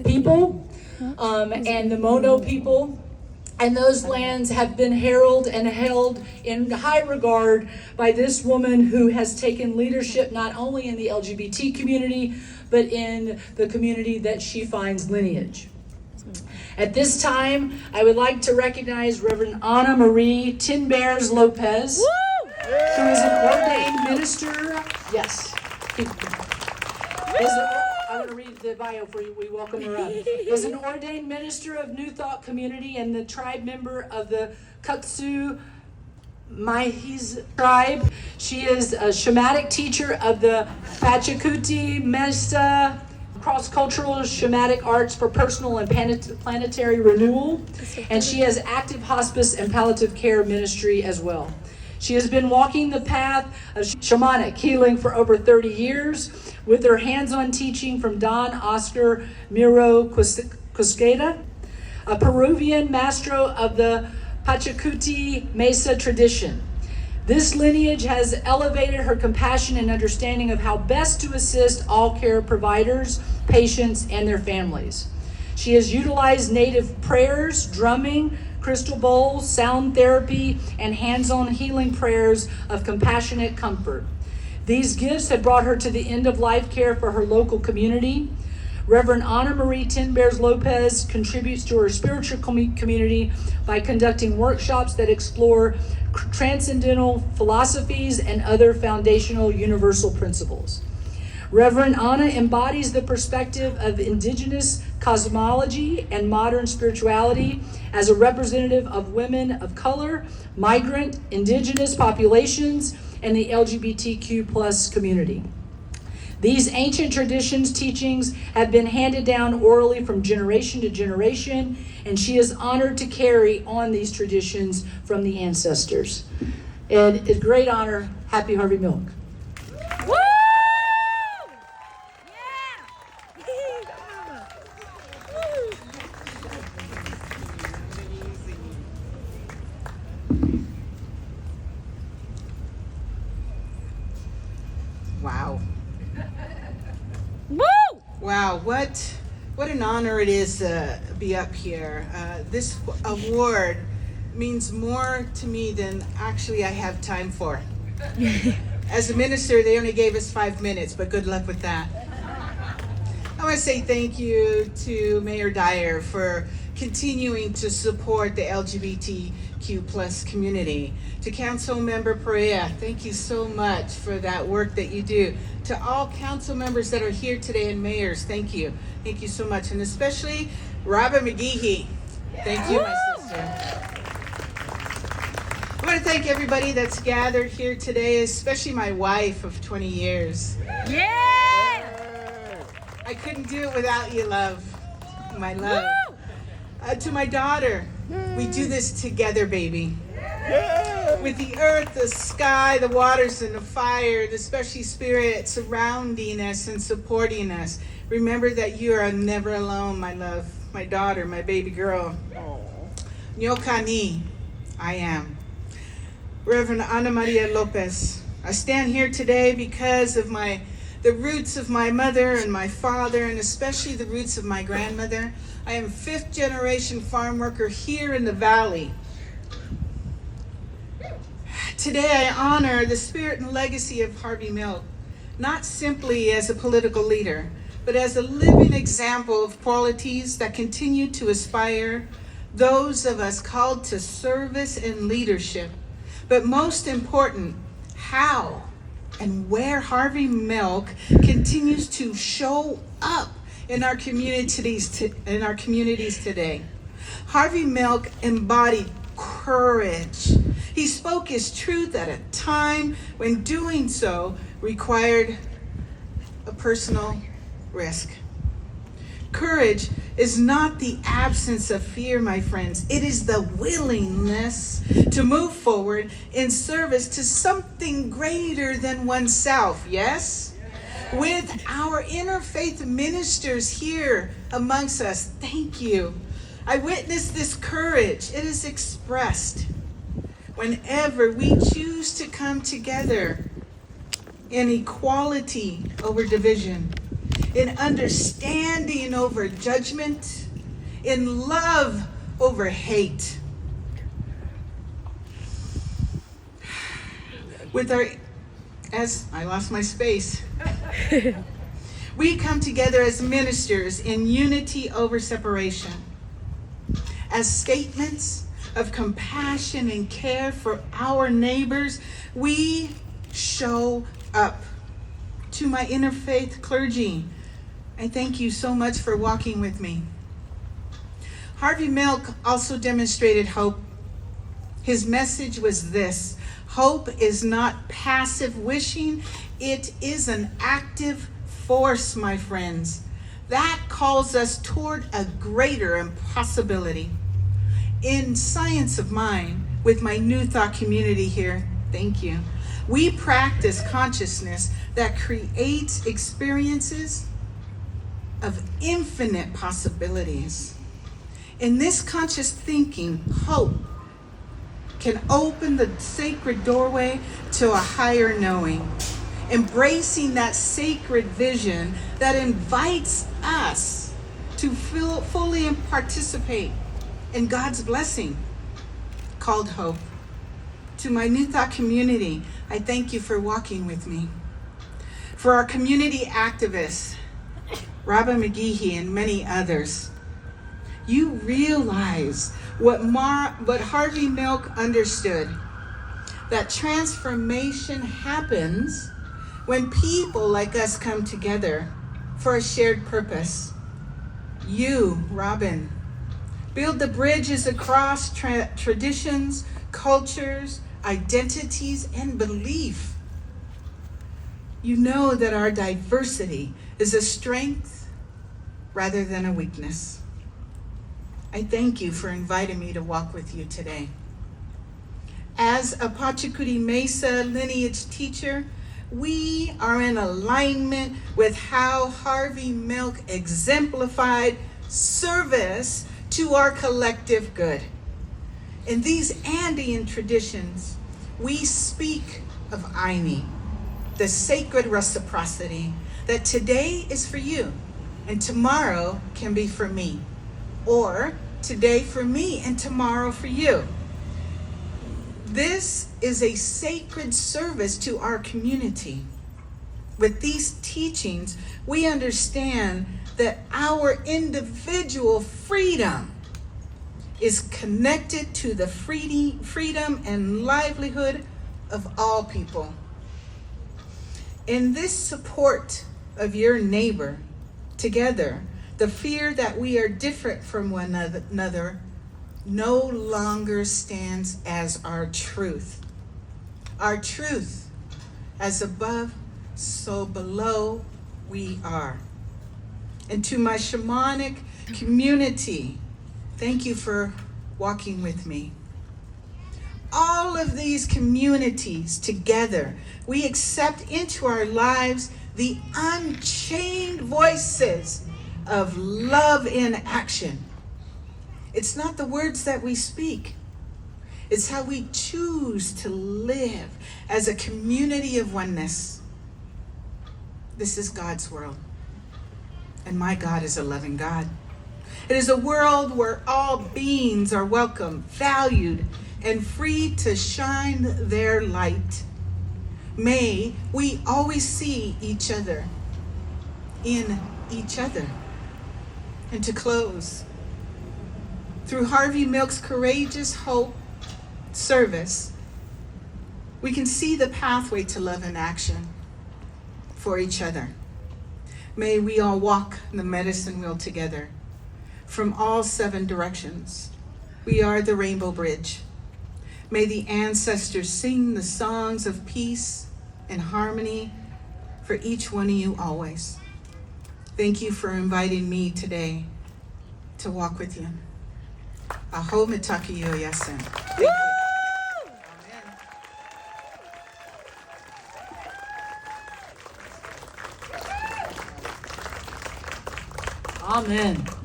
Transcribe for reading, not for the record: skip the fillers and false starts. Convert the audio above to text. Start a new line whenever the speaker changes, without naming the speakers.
people and the Mono people. And those lands have been heralded and held in high regard by this woman who has taken leadership not only in the LGBT community, but in the community that she finds lineage. At this time, I would like to recognize Reverend Ana Marie Tinbears Lopez, who is an ordained minister. Yes. I'm going to read the bio for you. We welcome her up. Is an ordained minister of New Thought Community and the tribe member of the Kutsu Mahis tribe. She is a shamanic teacher of the Pachacuti Mesa cross-cultural shamanic arts for personal and planetary renewal. And she has active hospice and palliative care ministry as well. She has been walking the path of shamanic healing for over 30 years with her hands-on teaching from Don Oscar Miro-Quesada, a Peruvian maestro of the Pachacuti Mesa tradition. This lineage has elevated her compassion and understanding of how best to assist all care providers, patients, and their families. She has utilized native prayers, drumming, crystal bowls, sound therapy, and hands-on healing prayers of compassionate comfort. These gifts have brought her to the end-of-life care for her local community. Reverend Ana Marie Tinbears Lopez contributes to her spiritual community by conducting workshops that explore transcendental philosophies and other foundational universal principles. Reverend Ana embodies the perspective of indigenous cosmology and modern spirituality as a representative of women of color, migrant, indigenous populations, and the LGBTQ plus community. These ancient traditions, teachings have been handed down orally from generation to generation, and she is honored to carry on these traditions from the ancestors. And it's a great honor. Happy Harvey Milk.
Woo!
Wow.
Woo!
Wow, what an honor it is to be up here. This award means more to me than actually I have time for. As a minister, they only gave us 5 minutes, but good luck with that. I want to say thank you to Mayor Dyer for continuing to support the LGBTQ plus community. To Council Member Perea, thank you so much for that work that you do. To all council members that are here today and mayors, thank you. Thank you so much. And especially Robin McGeehee. Thank you, my sister. I want to thank everybody that's gathered here today, especially my wife of 20 years.
Yeah!
I couldn't do it without you, love. My love. To my daughter, we do this together, baby. With the earth, the sky, the waters, and the fire, the special spirit surrounding us and supporting us. Remember that you are never alone, my love, my daughter, my baby girl. Nyokani, I am. Reverend Ana Maria Lopez. I stand here today because of the roots of my mother and my father, and especially the roots of my grandmother. I am 5th generation farm worker here in the valley. Today I honor the spirit and legacy of Harvey Milk, not simply as a political leader, but as a living example of qualities that continue to inspire those of us called to service and leadership. But most important, how and where Harvey Milk continues to show up in our communities today. Harvey Milk embodied courage. He spoke his truth at a time when doing so required a personal risk. Courage is not the absence of fear, my friends. It is the willingness to move forward in service to something greater than oneself, yes? With our interfaith ministers here amongst us, thank you. I witnessed this courage. It is expressed whenever we choose to come together in equality over division. in understanding over judgment, in love over hate. As I lost my space, we come together as ministers in unity over separation, as statements of compassion and care for our neighbors. We show up. To my interfaith clergy, I thank you so much for walking with me. Harvey Milk also demonstrated hope. His message was this: hope is not passive wishing, it is an active force, my friends. That calls us toward a greater impossibility. In Science of Mind, with my New Thought community here, thank you, we practice consciousness that creates experiences of infinite possibilities. In this conscious thinking, hope can open the sacred doorway to a higher knowing, embracing that sacred vision that invites us to fully participate in God's blessing called hope. To my New Thought community, I thank you for walking with me. For our community activists, Robin McGehee and many others, you realize what Harvey Milk understood, that transformation happens when people like us come together for a shared purpose. You, Robin, build the bridges across traditions, cultures, identities, and belief. You know that our diversity is a strength rather than a weakness. I thank you for inviting me to walk with you today. As a Pachacuti Mesa lineage teacher, we are in alignment with how Harvey Milk exemplified service to our collective good. In these Andean traditions, we speak of Aini, the sacred reciprocity that today is for you and tomorrow can be for me, or today for me and tomorrow for you. This is a sacred service to our community. With these teachings, we understand that our individual freedom is connected to the freedom and livelihood of all people. In this support of your neighbor, together, the fear that we are different from one another no longer stands as our truth. Our truth, as above, so below we are. And to my shamanic community, thank you for walking with me. All of these communities together, we accept into our lives the unchained voices of love in action. It's not the words that we speak. It's how we choose to live as a community of oneness. This is God's world. And my God is a loving God. It is a world where all beings are welcome, valued, and free to shine their light. May we always see each other in each other. And to close, through Harvey Milk's courageous hope service, we can see the pathway to love in action for each other. May we all walk the medicine wheel together from all 7 directions. We are the Rainbow Bridge. May the ancestors sing the songs of peace and harmony for each one of you always. Thank you for inviting me today to walk with you. Aho mitaki yo yasen. Thank you.
Amen.